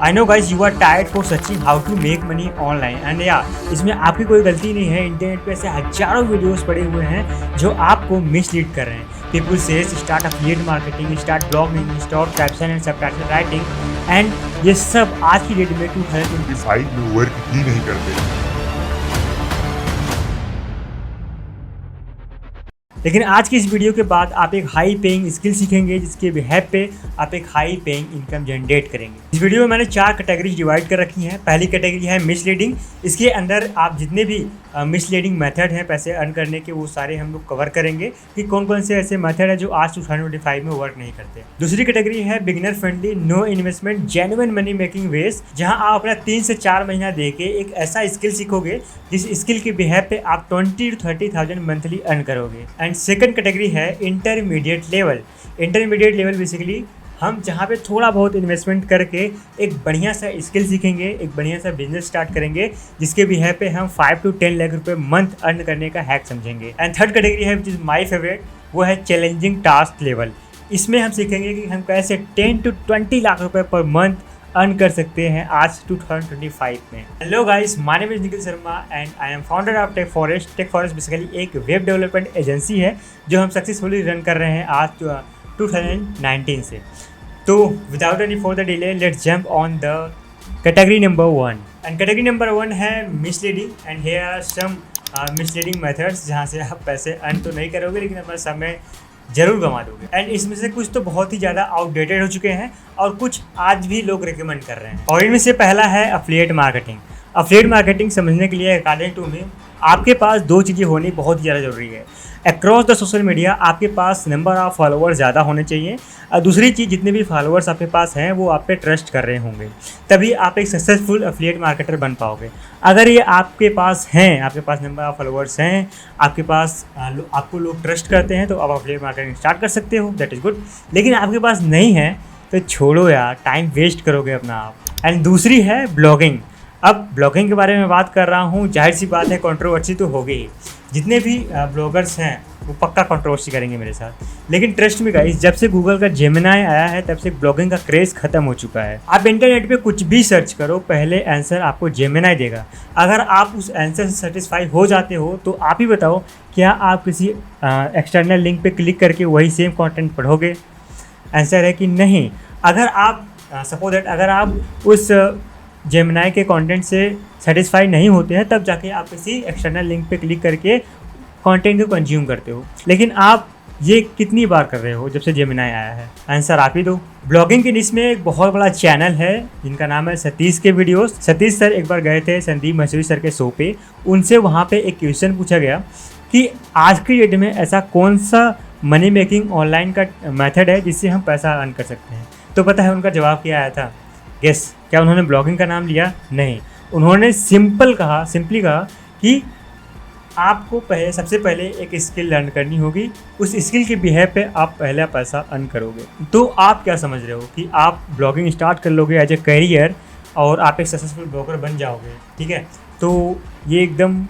I know guys you are tired for searching how to make money online and या इसमें आपकी कोई गलती नहीं है। इंटरनेट पे ऐसे हजारों वीडियोस पड़े हुए हैं जो आपको मिसलीड कर रहे हैं। People says start affiliate marketing, start blogging, start caption and subtitle writing and ये सब आज की डेट में 2025 में वर्क ही नहीं करते। लेकिन आज की इस वीडियो के बाद आप एक हाई पेइंग स्किल सीखेंगे जिसके बिहेव पे आप एक हाई पेइंग इनकम जनरेट करेंगे। इस वीडियो में मैंने 4 कैटेगरीज डिवाइड कर रखी हैं। पहली कैटेगरी है मिसलीडिंग। इसके अंदर आप जितने भी मिसलीडिंग मेथड हैं पैसे अर्न करने के वो सारे हम लोग कवर करेंगे कि कौन कौन से ऐसे मेथड है जो आज 2025 में वर्क नहीं करते। दूसरी कैटेगरी है beginner friendly, no investment, genuine money making ways, जहां आप अपना 3 से 4 महीना दे के एक ऐसा स्किल सीखोगे जिस स्किल के बिहेव पे आप 20 to 30,000 मंथली अर्न करोगे। एंड सेकंड कैटेगरी है intermediate level. Intermediate level basically हम जहाँ पे थोड़ा बहुत इन्वेस्टमेंट करके एक बढ़िया सा स्किल सीखेंगे, एक बढ़िया सा बिजनेस स्टार्ट करेंगे जिसके बिहेव पे हम 5 to 10 लाख रुपए मंथ अर्न करने का हैक समझेंगे। एंड थर्ड कैटेगरी है विच इज़ माय फेवरेट, वो है चैलेंजिंग टास्क लेवल। इसमें हम सीखेंगे कि हम कैसे 10 to 20 लाख रुपए पर मंथ अर्न कर सकते हैं आज 2025 में। Hello guys, my name is Nikhil Sharma and I am founder of tech forest. Tech forest basically एक वेब डेवलपमेंट एजेंसी है जो हम सक्सेसफुली रन कर रहे हैं आज 2019 से। तो without any further delay let's jump on the category number 1। And category number 1 है misleading and here are some misleading methods जहाँ से आप पैसे अर्न तो नहीं करोगे लेकिन अपना समय जरूर गंवा दोगे। एंड इसमें से कुछ तो बहुत ही ज़्यादा आउटडेटेड हो चुके हैं और कुछ आज भी लोग रिकमेंड कर रहे हैं। और इनमें से पहला है अफिलिएट मार्केटिंग। अफिलिएट मार्केटिंग समझने के लिए अकॉर्डिंग टू मी आपके पास 2 चीज़ें होनी बहुत ही ज़्यादा ज़रूरी है। अक्रॉस द सोशल मीडिया आपके पास नंबर ऑफ फॉलोअर्स ज़्यादा होने चाहिए और दूसरी चीज़ जितने भी फॉलोअर्स आपके पास हैं वो आप पे ट्रस्ट कर रहे होंगे, तभी आप एक सक्सेसफुल अफिलिएट मार्केटर बन पाओगे। अगर ये आपके पास हैं, आपके पास नंबर ऑफ फॉलोअर्स हैं, आपके पास आपको लोग ट्रस्ट करते हैं तो आप अफिलिएट मार्केटिंग स्टार्ट कर सकते हो, दैट इज़ गुड। लेकिन आपके पास नहीं है तो छोड़ो यार, टाइम वेस्ट करोगे अपना आप। एंड दूसरी है ब्लॉगिंग। अब ब्लॉगिंग के बारे में बात कर रहा हूँ, जाहिर सी बात है कंट्रोवर्सी तो होगी ही। जितने भी ब्लॉगर्स हैं वो पक्का कंट्रोवर्सी करेंगे मेरे साथ। लेकिन ट्रस्ट में गाइस, जब से गूगल का जेमिनाई आया है तब से ब्लॉगिंग का क्रेज़ खत्म हो चुका है। आप इंटरनेट पे कुछ भी सर्च करो, पहले आंसर आपको जेमिनाई देगा। अगर आप उस आंसर से सेटिस्फाई हो जाते हो तो आप ही बताओ, क्या आप किसी एक्सटर्नल लिंक पे क्लिक करके वही सेम कंटेंट पढ़ोगे? आंसर है कि नहीं। अगर आप सपोज दैट अगर आप उस जेमिनाई के कंटेंट से सेटिस्फाई नहीं होते हैं तब जाके आप किसी एक्सटर्नल लिंक पे क्लिक करके कंटेंट को कंज्यूम करते हो। लेकिन आप ये कितनी बार कर रहे हो जब से जेमिनाई आया है? आंसर आप ही दो। ब्लॉगिंग के निश में एक बहुत बड़ा चैनल है जिनका नाम है सतीश के वीडियोस। सतीश सर एक बार गए थे संदीप मसूरी सर के शो पे, उनसे वहाँ पे एक क्वेश्चन पूछा गया कि आज की डेट में ऐसा कौन सा मनी मेकिंग ऑनलाइन का मेथड है जिससे हम पैसा अर्न कर सकते हैं। तो पता है उनका जवाब क्या आया था? गेस, क्या उन्होंने ब्लॉगिंग का नाम लिया? नहीं, उन्होंने सिंपली कहा कि आपको सबसे पहले एक स्किल लर्न करनी होगी, उस स्किल के बिहेव पे आप पहला पैसा अर्न करोगे। तो आप क्या समझ रहे हो कि आप ब्लॉगिंग स्टार्ट कर लोगे एज ए करियर और आप एक सक्सेसफुल ब्लॉगर बन जाओगे, ठीक है? तो ये एकदम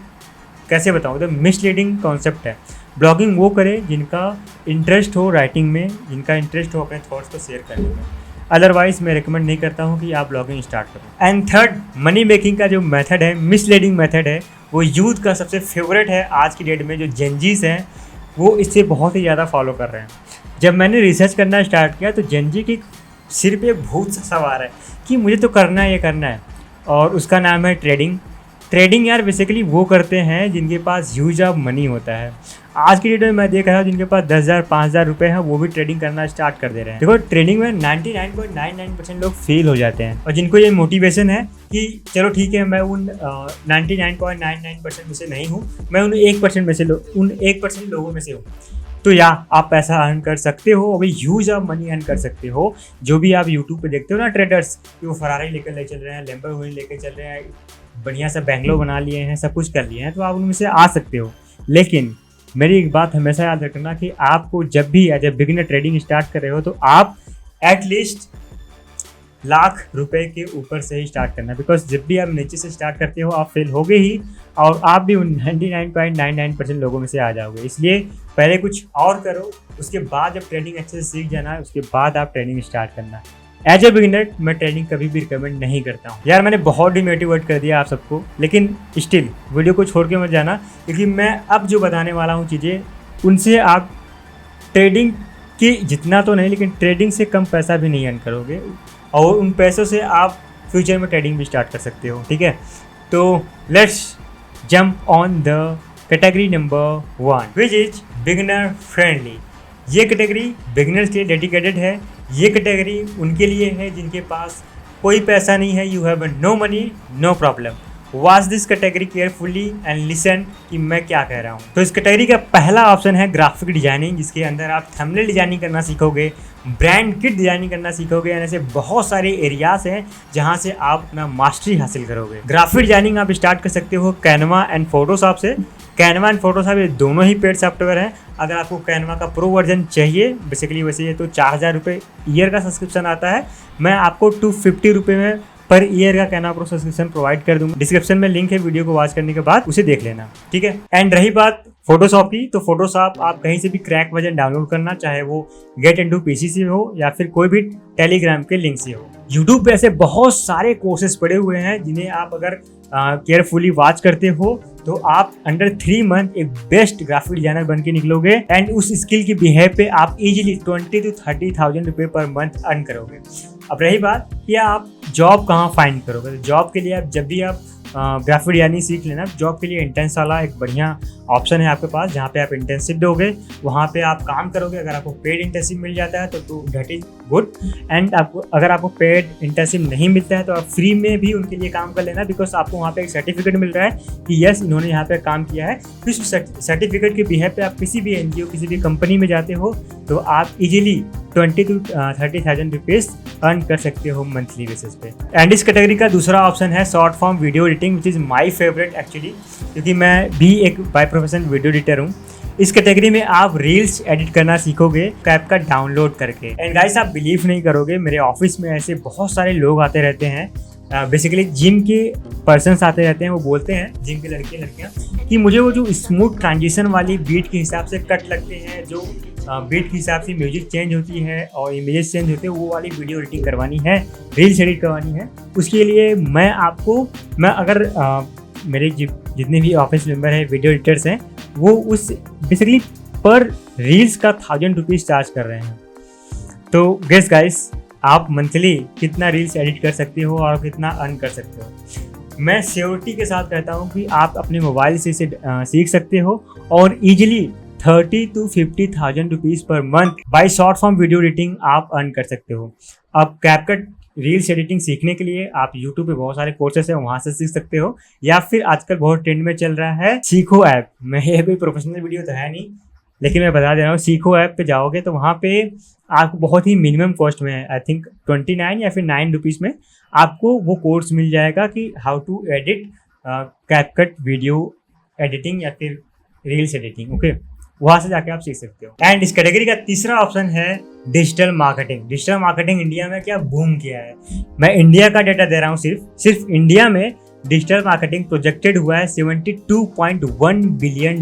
कैसे बताऊँ, एकदम मिसलीडिंग कॉन्सेप्ट है। ब्लॉगिंग वो करे जिनका इंटरेस्ट हो राइटिंग में, जिनका इंटरेस्ट हो अपने थॉट्स को शेयर करने में। अदरवाइज मैं रिकमेंड नहीं करता हूँ कि आप ब्लॉगिंग स्टार्ट करो। एंड थर्ड, मनी मेकिंग का जो मेथड है, मिसलीडिंग मेथड है, वो यूथ का सबसे फेवरेट है आज की डेट में। जो जेनजीज हैं वो इससे बहुत ही ज़्यादा फॉलो कर रहे हैं। जब मैंने रिसर्च करना स्टार्ट किया तो जेनजी के सिर पे भूत सा सवार है कि मुझे तो करना है, ये करना है, और उसका नाम है ट्रेडिंग। ट्रेडिंग यार बेसिकली वो करते हैं जिनके पास ह्यूज ऑफ मनी होता है। आज की डेट में मैं देख रहा हूँ जिनके पास 10,000 5,000 रुपये हैं वो भी ट्रेडिंग करना स्टार्ट कर दे रहे हैं। देखो, ट्रेडिंग में 99.99% लोग फेल हो जाते हैं और जिनको ये मोटिवेशन है कि चलो ठीक है, मैं उन 99.99% में से नहीं हूँ, मैं उन 1% में से उन 1% लोगों में से हूँ। तो या आप पैसा अर्न कर सकते हो, अभी ह्यूज ऑफ मनी अर्न कर सकते हो। जो भी आप यूट्यूब पे देखते हो ना ट्रेडर्स कि वो फरारी लेकर ले चल रहे हैं, लैम्बोर्गिनी लेकर चल रहे हैं, बढ़िया सा बैंगलोर बना लिए हैं, सब कुछ कर लिए हैं, तो आप उनमें से आ सकते हो। लेकिन मेरी एक बात हमेशा याद रखना कि आपको जब भी as a beginner trading start कर रहे हो तो आप एटलीस्ट लाख रुपए के ऊपर से ही स्टार्ट करना, बिकॉज जब भी आप नीचे से स्टार्ट करते हो आप फेल होगे ही और आप भी 99.99% लोगों में से आ जाओगे। इसलिए पहले कुछ और करो, उसके बाद जब ट्रेडिंग अच्छे से सीख जाना है उसके बाद आप ट्रेडिंग स्टार्ट करना। एज ए बिगिनर मैं ट्रेडिंग कभी भी रिकमेंड नहीं करता हूँ। यार मैंने बहुत डिमोटिवेट कर दिया आप सबको, लेकिन स्टिल वीडियो को छोड़ के मत जाना, क्योंकि मैं अब जो बताने वाला हूँ चीज़ें, उनसे आप ट्रेडिंग की जितना तो नहीं, लेकिन ट्रेडिंग से कम पैसा भी नहीं अर्न करोगे, और उन पैसों से आप फ्यूचर में ट्रेडिंग भी स्टार्ट कर सकते हो। ठीक है, तो let's jump on the category number 1 which is beginner friendly. ये कैटेगरी बिगिनर्स के लिए डेडिकेटेड है। ये कैटेगरी उनके लिए है जिनके पास कोई पैसा नहीं है, you have no money no problem. Watch this category carefully and listen कि मैं क्या कह रहा हूँ। तो इस कैटेगरी का पहला ऑप्शन है ग्राफिक डिजाइनिंग, जिसके अंदर आप थंबनेल डिजाइनिंग करना सीखोगे, ब्रांड किट डिजाइनिंग करना सीखोगे, यानी ऐसे बहुत सारे एरियाज हैं जहाँ से आप अपना मास्टरी हासिल करोगे। ग्राफिक डिजाइनिंग आप स्टार्ट कर सकते हो कैनवा एंड फोटोशॉप से। कैनवा एंड फोटोशॉप ये दोनों ही पेड सॉफ्टवेयर हैं। अगर आपको कैनवा का प्रो वर्जन चाहिए, बेसिकली वैसे ये तो 4000 रुपये ईयर का सब्सक्रिप्शन आता है, मैं आपको 250 रुपये में पर ईयर का कैनवा प्रो सब्सक्रिप्शन प्रोवाइड कर दूंगा। डिस्क्रिप्शन में लिंक है, वीडियो को वॉच करने के बाद उसे देख लेना। ठीक है, एंड रही बात फोटोशॉप की, तो फोटोशॉप आप कहीं से भी क्रैक वर्जन डाउनलोड करना, चाहे वो गेट इनटू पीसी से हो या फिर कोई भी टेलीग्राम के लिंक से हो। यूट्यूब पे ऐसे बहुत सारे कोर्सेज पड़े हुए हैं जिन्हें आप अगर केयरफुली वॉच करते हो तो आप अंडर 3 मंथ एक बेस्ट ग्राफिक डिजाइनर बन के निकलोगे, एंड उस स्किल की बिहेव पे आप इजीली 20,000 to 30,000 रुपये पर मंथ अर्न करोगे। अब रही बात कि आप जॉब कहाँ फाइंड करोगे, तो जॉब के लिए आप जब भी आप ग्राफिक डिजाइनिंग सीख लेना, जॉब के लिए इंटर्न्स वाला एक बढ़िया ऑप्शन है आपके पास, जहाँ पे आप इंटर्नशिप दोगे, वहाँ पे आप काम करोगे। अगर आपको पेड इंटर्नशिप मिल जाता है तो दैट इज गुड, एंड आपको अगर आपको पेड इंटर्नशिप नहीं मिलता है तो आप फ्री में भी उनके लिए काम कर लेना, बिकॉज आपको वहाँ पे एक सर्टिफिकेट मिल रहा है कि यस इन्होंने यहाँ पे काम किया है। फिर सर्टिफिकेट के बिहेव पे आप किसी भी एनजीओ किसी भी कंपनी में जाते हो तो आप इजीली 20,000 to 30,000 रुपीज़ अर्न कर सकते हो मंथली बेसिस पे। एंड इस कैटेगरी का दूसरा ऑप्शन है short form video editing, which is my favourite actually, क्योंकि मैं भी एक बाय प्रोफेशन वीडियो एडिटर हूँ। इस कैटेगरी में आप रील्स एडिट करना सीखोगे कैपकट डाउनलोड करके। एंड गाइस आप बिलीव नहीं करोगे, मेरे ऑफिस में ऐसे बहुत सारे लोग आते रहते हैं, बेसिकली जिम के पर्सन्स आते रहते हैं, वो बोलते हैं जिम के लड़के लड़कियाँ कि मुझे वो जो स्मूथ ट्रांजिशन वाली बीट के हिसाब से कट लगते हैं, जो बीट के हिसाब से म्यूजिक चेंज होती है और इमेजेस चेंज होते हैं, वो वाली वीडियो एडिटिंग करवानी है, रील्स एडिट करवानी है। उसके लिए मैं अगर मेरे जितने भी ऑफिस मेंबर हैं वीडियो एडिटर्स हैं, वो उस बेसिकली पर रील्स का 1000 रुपीज़ चार्ज कर रहे हैं। तो गेस गाइस आप मंथली कितना रील्स एडिट कर सकते हो और कितना अर्न कर सकते हो। मैं श्योरिटी के साथ कहता हूँ कि आप अपने मोबाइल से इसे सीख सकते हो और easily 30,000 to 50,000 rupees per month by short form video editing आप अर्न कर सकते हो। अब कैपकट रील्स एडिटिंग सीखने के लिए आप यूट्यूब पे बहुत सारे कोर्सेस हैं, वहाँ से सीख सकते हो, या फिर आजकल बहुत ट्रेंड में चल रहा है सीखो ऐप। मैं ये कोई प्रोफेशनल वीडियो तो है नहीं, लेकिन मैं बता दे रहा हूँ, सीखो ऐप पे जाओगे तो वहाँ पे आपको बहुत ही मिनिमम कॉस्ट में, आई थिंक 29 या फिर 9 रुपीज़ में आपको वो कोर्स मिल जाएगा कि how to edit CapCut video editing या फिर रील्स एडिटिंग। ओके, वहाँ से जाके आप सीख सकते हो। एंड इस कैटेगरी का तीसरा ऑप्शन है digital marketing. Digital marketing India में क्या बूम किया है। मैं इंडिया का डेटा दे रहा हूँ, सिर्फ इंडिया में डिजिटल मार्केटिंग प्रोजेक्टेड हुआ है $72.1 बिलियन,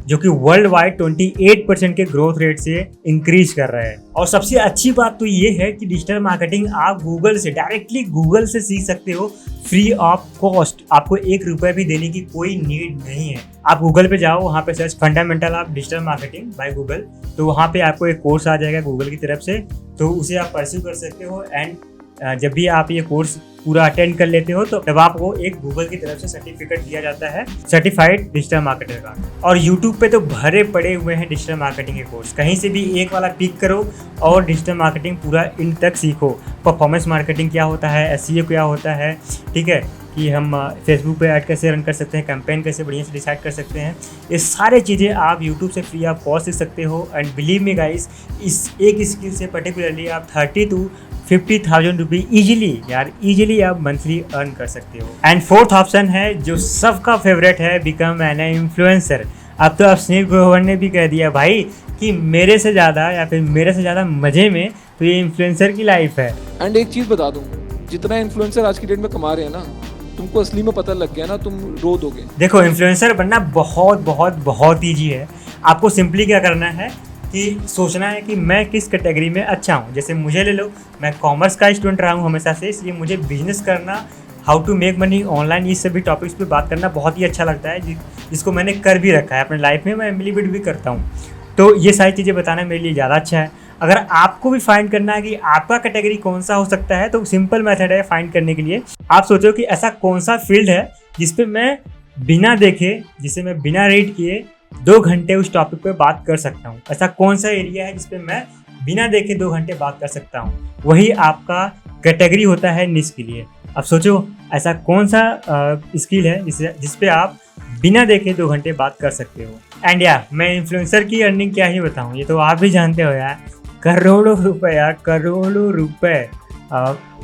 जो कि वर्ल्ड वाइड 28% के ग्रोथ रेट से इंक्रीज कर रहा है। और सबसे अच्छी बात तो ये है कि डिजिटल मार्केटिंग आप डायरेक्टली गूगल से सीख सकते हो फ्री ऑफ कॉस्ट। आपको 1 रुपये भी देने की कोई नीड नहीं है। आप गूगल पे जाओ, वहाँ पे search fundamental of digital marketing by Google, तो वहाँ पे आपको एक कोर्स आ जाएगा गूगल की तरफ से, तो उसे आप परस्यू कर सकते हो। एंड जब भी आप ये कोर्स पूरा अटेंड कर लेते हो तो तब आपको एक गूगल की तरफ से सर्टिफिकेट दिया जाता है, सर्टिफाइड डिजिटल मार्केटर का। और यूट्यूब पे तो भरे पड़े हुए हैं डिजिटल मार्केटिंग के कोर्स, कहीं से भी एक वाला पिक करो और डिजिटल मार्केटिंग पूरा इन तक सीखो। परफॉर्मेंस मार्केटिंग क्या होता है, SEO क्या होता है, ठीक है, कि हम फेसबुक पे ऐड कैसे रन कर सकते हैं, कैंपेन कैसे बढ़िया से डिसाइड कर सकते हैं, ये सारे चीज़ें आप यूट्यूब से फ्री ऑफ कॉस्ट सीख सकते हो। एंड बिलीव मी गाइस, इस एक स्किल से पर्टिकुलरली आप 30,000 to 50,000 रुपये ईजिली आप मंथली अर्न कर सकते हो। एंड फोर्थ ऑप्शन है जो सबका फेवरेट है, बिकम एन इन्फ्लुएंसर। अब तो आप सुनील ग्रोवर ने भी कह दिया भाई कि मेरे से ज़्यादा मज़े में तो ये इन्फ्लुएंसर की लाइफ है। एंड एक चीज़ बता दूँ, जितना इन्फ्लुएंसर आज की डेट में कमा रहे हैं ना, तुमको असली में पता लग गया ना, तुम रो दोगे। देखो, इन्फ्लुएंसर बनना बहुत ईजी है। आपको सिंपली क्या करना है, कि सोचना है कि मैं किस कैटेगरी में अच्छा हूँ। जैसे मुझे ले लो, मैं कॉमर्स का स्टूडेंट रहा हूँ हमेशा से, इसलिए मुझे बिजनेस करना, how to make money online, ये सभी टॉपिक्स पे बात करना बहुत ही अच्छा लगता है, जिसको मैंने कर भी रखा है अपने लाइफ में, मैं इम्प्लीमेंट भी करता हूँ। तो ये सारी चीज़ें बताना मेरे लिए ज़्यादा अच्छा है। अगर आपको भी फाइंड करना है कि आपका कैटेगरी कौन सा हो सकता है, तो सिंपल मेथड है फाइंड करने के लिए। आप सोचो कि ऐसा कौन सा फील्ड है जिस पे मैं बिना देखे, जिसे मैं बिना रीड किए 2 घंटे उस टॉपिक पे बात कर सकता हूँ। ऐसा कौन सा एरिया है जिस पे मैं बिना देखे 2 घंटे बात कर सकता हूँ, वही आपका कैटेगरी होता है निश के लिए। अब सोचो ऐसा कौन सा स्किल है जिस पे आप बिना देखे 2 घंटे बात कर सकते हो। एंड मैं इन्फ्लुएंसर की अर्निंग क्या ही बताऊँ, ये तो आप भी जानते हो यार, करोड़ों रुपए यार, करोड़ों रुपए।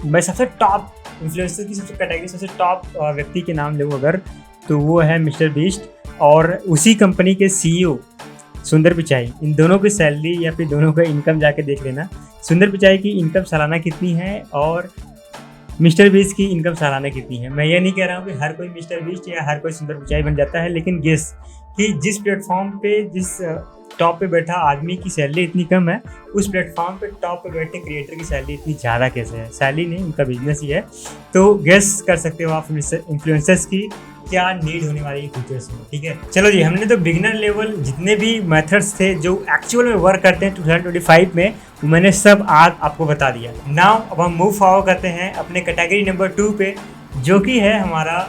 मैं सबसे टॉप इन्फ्लुएंसर की सबसे कैटेगरी, सबसे टॉप व्यक्ति के नाम लूँ अगर, तो वो है मिस्टर बीस्ट और उसी कंपनी के CEO सुंदर पिचाई। इन दोनों की सैलरी या फिर दोनों का इनकम जाके देख लेना। सुंदर पिचाई की इनकम सालाना कितनी है और मिस्टर बीस्ट की इनकम सालाना कितनी है। मैं ये नहीं कह रहा हूँ कि हर कोई मिस्टर बीस्ट या हर कोई सुंदर पिचाई बन जाता है, लेकिन गेस कि जिस प्लेटफॉर्म पे, जिस टॉप पे बैठा आदमी की सैलरी इतनी कम है, उस प्लेटफॉर्म पे टॉप पे बैठे क्रिएटर की सैलरी इतनी ज़्यादा कैसे है। सैलरी नहीं, उनका बिजनेस ही है। तो गेस कर सकते हो आप इन्फ्लुएंसर्स की क्या नीड होने वाली है फ्यूचर्स में। ठीक है, चलो जी, हमने तो बिगिनर लेवल जितने भी मेथड्स थे जो एक्चुअल में वर्क करते हैं 2025 में, वो मैंने सब आज आपको बता दिया। नाउ अब हम मूव फॉरवर्ड करते हैं अपने कैटेगरी नंबर 2 पे, जो कि है हमारा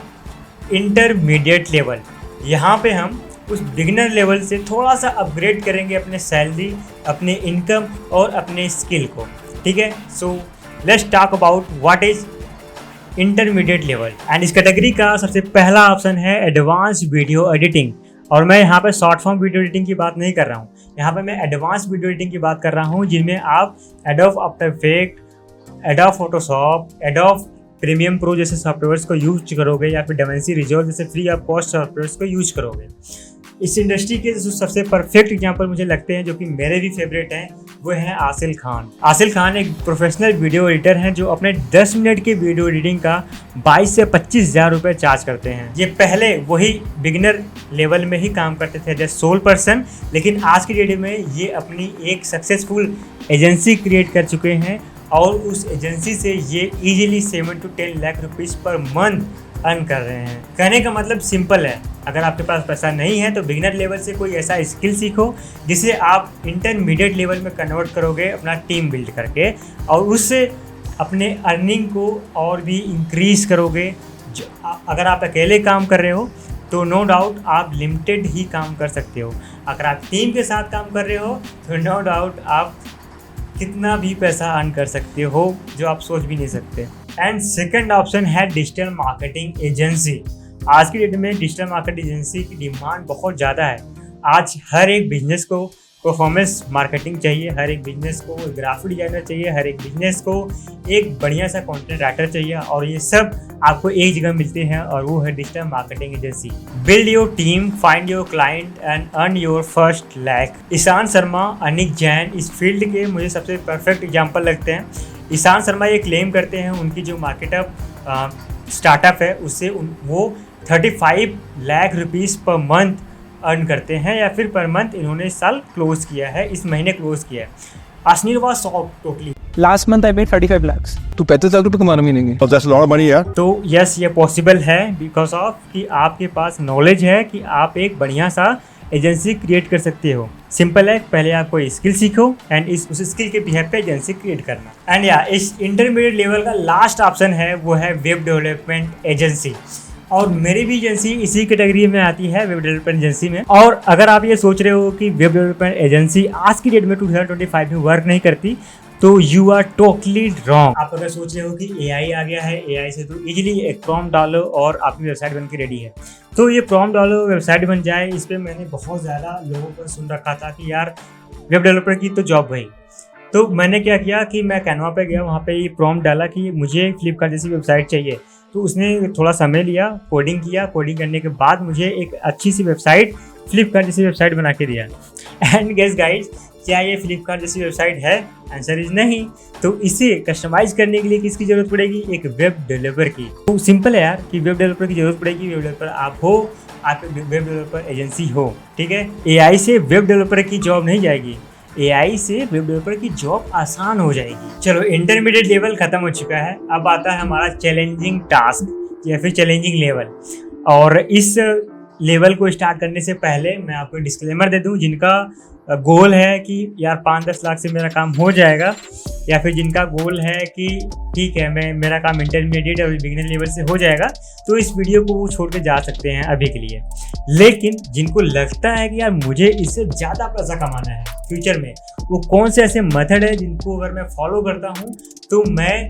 इंटरमीडिएट लेवल। यहाँ पे हम उस बिगिनर लेवल से थोड़ा सा अपग्रेड करेंगे अपने सैलरी, अपने इनकम और अपने स्किल को। ठीक है, so let's talk about what is intermediate level. And इस कैटेगरी का सबसे पहला ऑप्शन है एडवांस वीडियो एडिटिंग। और मैं यहाँ पे शॉर्ट फॉर्म वीडियो एडिटिंग की बात नहीं कर रहा हूँ, यहाँ पे मैं एडवांस वीडियो एडिटिंग की बात कर रहा हूँ, जिनमें आप adobe after effect, adobe Photoshop, adobe premium pro जैसे सॉफ्टवेयर्स को यूज करोगे, या फिर डाविंसी रिजॉल्व जैसे फ्री ऑफ कॉस्ट सॉफ्टवेयर्स को यूज करोगे। इस इंडस्ट्री के जो सबसे परफेक्ट एग्जांपल मुझे लगते हैं, जो कि मेरे भी फेवरेट हैं, वो हैं आसिल खान। आसिल खान एक प्रोफेशनल वीडियो एडिटर हैं जो अपने 10 मिनट के वीडियो एडिटिंग का 22 से 25 हज़ार रुपये चार्ज करते हैं। ये पहले वही बिगिनर लेवल में ही काम करते थे एज सोल पर्सन, लेकिन आज की डेट में ये अपनी एक सक्सेसफुल एजेंसी क्रिएट कर चुके हैं और उस एजेंसी से ये easily 7 to 10 lakh rupees per month earn कर रहे हैं। कहने का मतलब सिंपल है, अगर आपके पास पैसा नहीं है तो बिगिनर लेवल से कोई ऐसा स्किल सीखो जिसे आप इंटरमीडिएट लेवल में कन्वर्ट करोगे अपना टीम बिल्ड करके, और उससे अपने अर्निंग को और भी इंक्रीज़ करोगे। अगर आप अकेले काम कर रहे हो तो नो डाउट आप लिमिटेड ही काम कर सकते हो, अगर आप टीम के साथ काम कर रहे हो तो नो डाउट आप कितना भी पैसा अर्न कर सकते हो जो आप सोच भी नहीं सकते। एंड सेकंड ऑप्शन है डिजिटल मार्केटिंग एजेंसी। आज की डेट में डिजिटल मार्केटिंग एजेंसी की डिमांड बहुत ज़्यादा है। आज हर एक बिजनेस को परफॉर्मेंस मार्केटिंग चाहिए, हर एक बिजनेस को ग्राफिक डिजाइनर चाहिए, हर एक बिजनेस को एक बढ़िया सा कंटेंट राइटर चाहिए, और ये सब आपको एक जगह मिलते हैं और वो है digital marketing agency. Build your team, find your client and earn your first lakh. Ishan Sharma, Anik Jain इस फील्ड के मुझे सबसे परफेक्ट एग्जाम्पल लगते हैं। ईशान शर्मा ये क्लेम करते हैं उनकी जो मार्केटअप स्टार्टअप है उससे वो 35 lakh rupees per month earn करते हैं, या फिर पर मंथ इन्होंने इस साल क्लोज किया है, इस महीने क्लोज किया है। Ashneel was shocked totally. Last month I made 35 lakhs. तू 35 लाख रुपए कमा रहा महीने के। Oh, that's a lot of money, yeah. तो यस, ये पॉसिबल है बिकॉज ऑफ कि आपके पास नॉलेज है कि आप एक बढ़िया सा एजेंसी क्रिएट कर सकते हो। सिंपल है, पहले आप कोई स्किल सीखो एंड उस स्किल के बिहेव पे एजेंसी क्रिएट करना। एंड इस इंटरमीडिएट लेवल का लास्ट ऑप्शन है वो है वेब डेवलपमेंट एजेंसी, और मेरी भी एजेंसी इसी कैटेगरी में आती है, वेब डेवलपमेंट एजेंसी में। और अगर आप ये सोच रहे हो कि वेब डेवलपमेंट एजेंसी आज की डेट में 2025 में वर्क नहीं करती, तो यू आर टोटली रॉन्ग। आप अगर सोच रहे हो कि AI आ गया है, AI से तो इजीली एक प्रॉम्प्ट डालो और आपकी वेबसाइट बन के रेडी है, तो ये प्रॉम्प्ट डालो वेबसाइट बन जाए, इस पर मैंने बहुत ज़्यादा लोगों को सुन रखा था कि यार वेब डेवलपर की तो जॉब गई। तो मैंने क्या किया कि मैं कैनवा पे गया, वहाँ पे ये प्रॉम्प्ट डाला कि मुझे फ्लिपकार्ट जैसी वेबसाइट चाहिए, तो उसने थोड़ा समय लिया, कोडिंग किया, कोडिंग करने के बाद मुझे एक अच्छी सी वेबसाइट फ्लिपकार्ट जैसी वेबसाइट बना के दिया। एंड गेस गाइज, क्या ये फ्लिपकार्ट जैसी वेबसाइट है? आंसर इज नहीं। तो इसे कस्टमाइज करने के लिए किसकी जरूरत पड़ेगी? एक वेब डेवलपर की। तो सिंपल है यार कि वेब डेवलपर की जरूरत पड़ेगी। वेब डेवलपर आप हो, आप वेब डेवलपर एजेंसी हो, ठीक है। AI से वेब डेवलपर की जॉब नहीं जाएगी, AI से वेब डेवलपर की जॉब आसान हो जाएगी। चलो इंटरमीडिएट लेवल खत्म हो चुका है, अब आता है हमारा चैलेंजिंग टास्क या फिर चैलेंजिंग लेवल। और इस लेवल को स्टार्ट करने से पहले मैं आपको डिस्क्लेमर दे दूं, जिनका गोल है कि यार 5-10 लाख से मेरा काम हो जाएगा, या फिर जिनका गोल है कि ठीक है मेरा काम इंटरमीडिएट और बिगिनर लेवल से हो जाएगा, तो इस वीडियो को वो छोड़ के जा सकते हैं अभी के लिए। लेकिन जिनको लगता है कि यार मुझे इससे ज़्यादा पैसा कमाना है फ्यूचर में, वो कौन से ऐसे मेथड है जिनको अगर मैं फॉलो करता हूँ तो मैं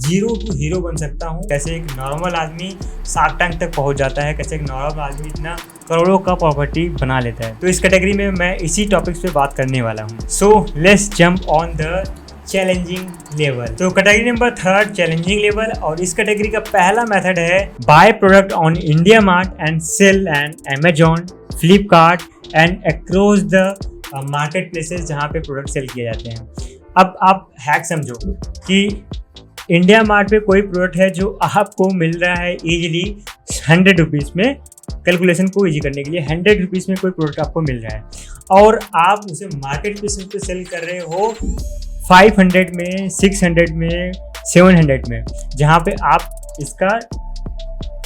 0 to हीरो बन सकता हूँ। कैसे एक नॉर्मल आदमी शार्क टैंक तक पहुँच जाता है, कैसे एक नॉर्मल आदमी इतना करोड़ों का प्रॉपर्टी बना लेता है। तो इस कैटेगरी में मैं इसी टॉपिक्स पे बात करने वाला हूँ। So let's jump on the challenging level. तो कैटेगरी नंबर 3 चैलेंजिंग लेवल, और इस कैटेगरी का पहला मेथड है buy product on India Mart and sell and Amazon, Flipkart and across the market places जहाँ पे प्रोडक्ट सेल किए जाते हैं। अब आप हैक समझो कि इंडिया मार्ट पे कोई प्रोडक्ट है जो आपको मिल रहा है ईजिली 100 रुपीज़ में, कैलकुलेशन को ईजी करने के लिए 100 रुपीज़ में कोई प्रोडक्ट आपको मिल रहा है, और आप उसे मार्केट प्लेस पे सेल कर रहे हो 500 में, 600 में, 700 में, जहाँ पे आप इसका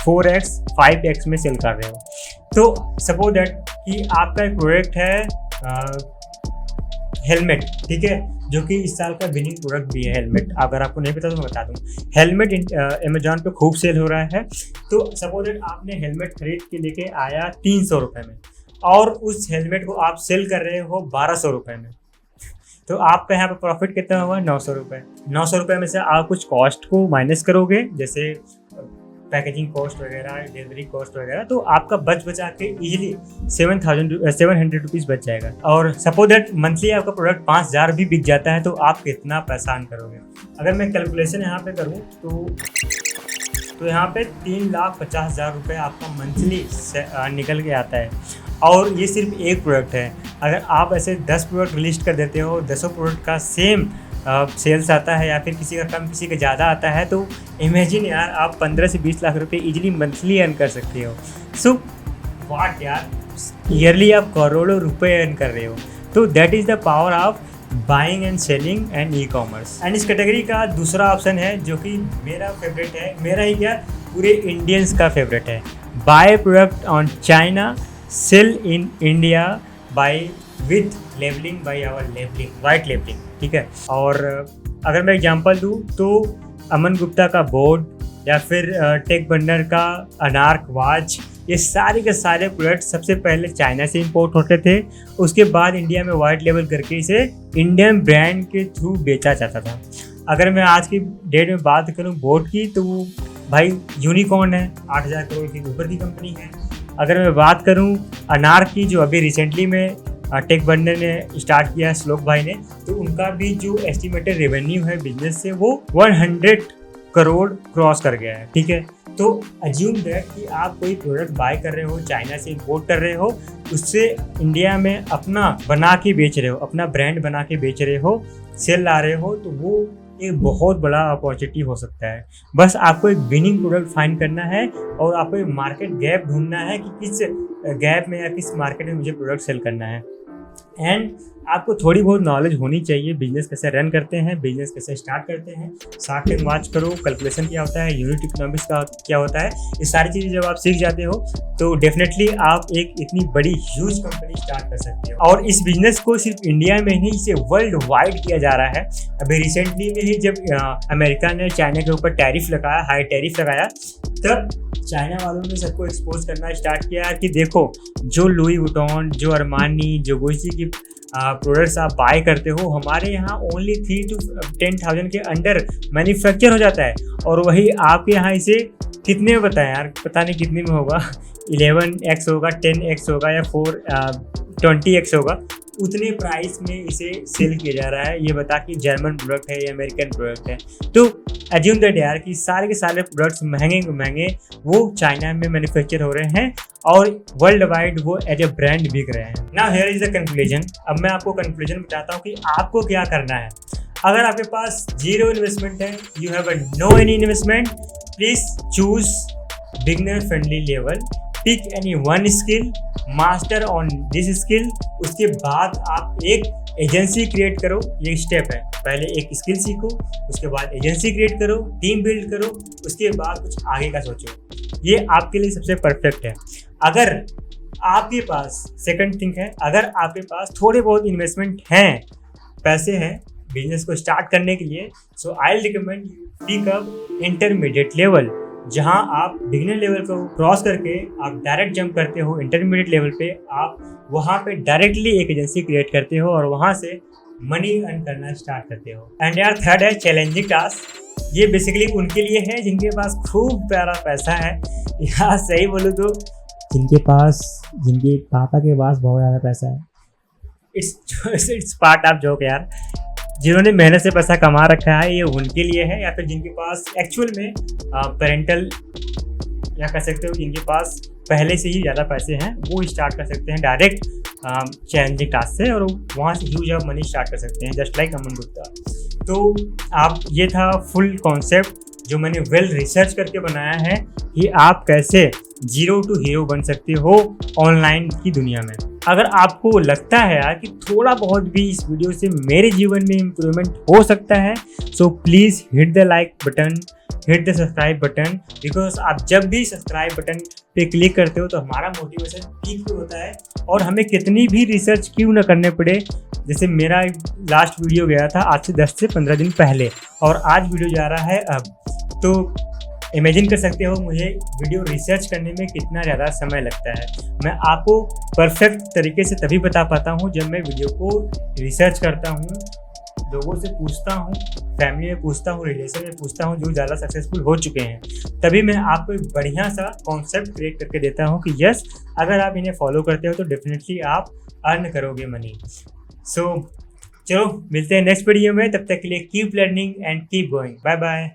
4x 5x में सेल कर रहे हो। तो सपोज दैट कि आपका एक प्रोडक्ट है हेलमेट, ठीक है, जो कि इस साल का विनिंग प्रोडक्ट भी है हेलमेट। अगर आपको नहीं पता तो मैं बता दूँ, हेलमेट अमेजॉन पे खूब सेल हो रहा है। तो सपोज दैट आपने हेलमेट खरीद के लेके आया 300 रुपये में, और उस हेलमेट को आप सेल कर रहे हो 1200 रुपये में, तो आपका यहाँ पे प्रॉफिट कितना हुआ? 900 रुपये। 900 रुपये में से आप कुछ कॉस्ट को माइनस करोगे, जैसे पैकेजिंग कॉस्ट वगैरह, डिलीवरी कॉस्ट वगैरह, तो आपका बचा के इजीली 700 रुपीज़ बच जाएगा। और सपोज दैट मंथली आपका प्रोडक्ट 5000 भी बिक जाता है, तो आप कितना पैसा अर्न करोगे? अगर मैं कैलकुलेशन यहाँ पे करूँ तो यहाँ पे 3,50,000 रुपये आपका मंथली निकल के आता है, और ये सिर्फ एक प्रोडक्ट है। अगर आप ऐसे 10 प्रोडक्ट लिस्ट कर देते हो, 10 प्रोडक्ट का सेम सेल्स आता है, या फिर किसी का कम किसी का ज़्यादा आता है, तो इमेजिन यार आप 15 से 20 लाख रुपए इजीली मंथली अर्न कर सकते हो। सो व्हाट यार, ईयरली आप करोड़ों रुपए अर्न कर रहे हो। तो that is the power of buying and selling and e commerce. And इस कैटेगरी का दूसरा ऑप्शन है जो कि मेरा फेवरेट है, मेरा ही क्या पूरे इंडियंस का फेवरेट है, buy product on China, sell in India buy with labelling buy our labelling, white labelling, ठीक है। और अगर मैं एग्जांपल दूँ तो अमन गुप्ता का बोर्ड, या फिर टेक बंडर का अनार्क वॉच, ये सारे के सारे प्रोडक्ट सबसे पहले चाइना से इंपोर्ट होते थे, उसके बाद इंडिया में वाइट लेबल करके इसे इंडियन ब्रांड के थ्रू बेचा जाता था। अगर मैं आज की डेट में बात करूँ बोर्ड की, तो वो भाई यूनिकॉर्न है, 8000 करोड़ की ऊपर की कंपनी है। अगर मैं बात करूँ अनार्क की, जो अभी रिसेंटली में टेक बंडर ने स्टार्ट किया है श्लोक भाई ने, तो उनका भी जो एस्टिमेटेड रेवेन्यू है बिजनेस से वो 100 करोड़ क्रॉस कर गया है, ठीक है। तो अज्यूम दैट कि आप कोई प्रोडक्ट बाय कर रहे हो, चाइना से इंपोर्ट कर रहे हो, उससे इंडिया में अपना बना के बेच रहे हो, अपना ब्रांड बना के बेच रहे हो, सेल ला रहे हो, तो वो एक बहुत बड़ा अपॉर्चुनिटी हो सकता है। बस आपको एक विनिंग प्रोडक्ट फाइंड करना है, और आपको एक मार्केट गैप ढूंढना है कि किस गैप में या किस मार्केट में मुझे प्रोडक्ट सेल करना है। एंड आपको थोड़ी बहुत नॉलेज होनी चाहिए, बिजनेस कैसे रन करते हैं, बिजनेस कैसे स्टार्ट करते हैं, शार्क टैंक वॉच करो, कैलकुलेशन क्या होता है, यूनिट इकोनॉमिक्स का क्या होता है, ये सारी चीज़ें जब आप सीख जाते हो तो डेफिनेटली आप एक इतनी बड़ी ह्यूज कंपनी स्टार्ट कर सकते हो। और इस बिजनेस को सिर्फ इंडिया में नहीं, इसे वर्ल्ड वाइड किया जा रहा है। अभी रिसेंटली में ही जब अमेरिका ने चाइना के ऊपर टैरिफ लगाया, हाई टैरिफ लगाया, तब चाइना वालों ने सबको एक्सपोज करना स्टार्ट किया कि देखो, जो लुई वुइटन, जो अरमानी, जो गुच्ची की प्रोडक्ट्स आप बाय करते हो, हमारे यहाँ ओनली 3 to 10,000 के अंडर मैन्युफैक्चर हो जाता है, और वही आपके यहाँ इसे कितने में बताएं यार, पता नहीं कितने में होगा, 11x होगा, 10x होगा, या 20x होगा, उतने प्राइस में इसे सेल किया जा रहा है। ये बता कि जर्मन प्रोडक्ट है या अमेरिकन प्रोडक्ट है। तो एज्यूम दैट यार कि सारे के सारे प्रोडक्ट्स महंगे वो चाइना में मैन्युफैक्चर हो रहे हैं, और वर्ल्ड वाइड वो एज ए ब्रांड बिक रहे हैं। Now here is the conclusion. अब मैं आपको कंक्लूजन बताता हूँ कि आपको क्या करना है। अगर आपके पास 0 इन्वेस्टमेंट है, you have a no any investment, please choose beginner friendly level, pick any one skill, master on this skill. उसके बाद आप एक एजेंसी क्रिएट करो, ये स्टेप है। पहले एक स्किल सीखो, उसके बाद एजेंसी क्रिएट करो, टीम बिल्ड करो, उसके बाद कुछ आगे का सोचो। ये आपके लिए सबसे परफेक्ट है। अगर आपके पास सेकंड थिंग है, अगर आपके पास थोड़े बहुत इन्वेस्टमेंट हैं, पैसे हैं बिजनेस को स्टार्ट करने के लिए, so I will recommend you pick up intermediate level, जहां आप बिगिनर लेवल को क्रॉस करके आप डायरेक्ट जंप करते हो इंटरमीडिएट लेवल पे। आप वहां पे डायरेक्टली एक एजेंसी क्रिएट करते हो और वहां से मनी अर्न करना स्टार्ट करते हो। एंड यार थर्ड है चैलेंजिंग टास्क। ये बेसिकली उनके लिए है जिनके पास खूब प्यारा पैसा है, या सही बोलूँ तो जिनके पापा के पास बहुत ज़्यादा पैसा है। इट्स पार्ट ऑफ जोक यार। जिन्होंने मेहनत से पैसा कमा रखा है ये उनके लिए है, या फिर जिनके पास एक्चुअल में पेरेंटल, या कह सकते हो जिनके पास पहले से ही ज़्यादा पैसे हैं, वो स्टार्ट कर सकते हैं डायरेक्ट चैलेंजिंग टास्क से और वहाँ से ह्यूज ऑफ मनी स्टार्ट कर सकते हैं, जस्ट लाइक अमन गुप्ता। तो आप, ये था फुल कॉन्सेप्ट जो मैंने वेल रिसर्च करके बनाया है कि आप कैसे जीरो टू हीरो बन सकते हो ऑनलाइन की दुनिया में। अगर आपको लगता है यार कि थोड़ा बहुत भी इस वीडियो से मेरे जीवन में इम्प्रूवमेंट हो सकता है, so please hit the like button, hit the subscribe button, because आप जब भी सब्सक्राइब बटन पे क्लिक करते हो तो हमारा मोटिवेशन पीक होता है और हमें कितनी भी रिसर्च क्यों ना करने पड़े। जैसे मेरा लास्ट वीडियो गया था आज से 10 से 15 दिन पहले और आज वीडियो जा रहा है अब, तो इमेजिन कर सकते हो मुझे वीडियो रिसर्च करने में कितना ज़्यादा समय लगता है। मैं आपको परफेक्ट तरीके से तभी बता पाता हूँ जब मैं वीडियो को रिसर्च करता हूँ, लोगों से पूछता हूँ, फैमिली में पूछता हूँ, रिलेशन में पूछता हूँ जो ज़्यादा सक्सेसफुल हो चुके हैं, तभी मैं आपको एक बढ़िया सा कॉन्सेप्ट क्रिएट करके देता हूँ कि यस, अगर आप इन्हें फॉलो करते हो तो डेफिनेटली आप अर्न करोगे मनी। सो चलो मिलते हैं नेक्स्ट वीडियो में, तब तक के लिए keep learning and keep going. Bye bye.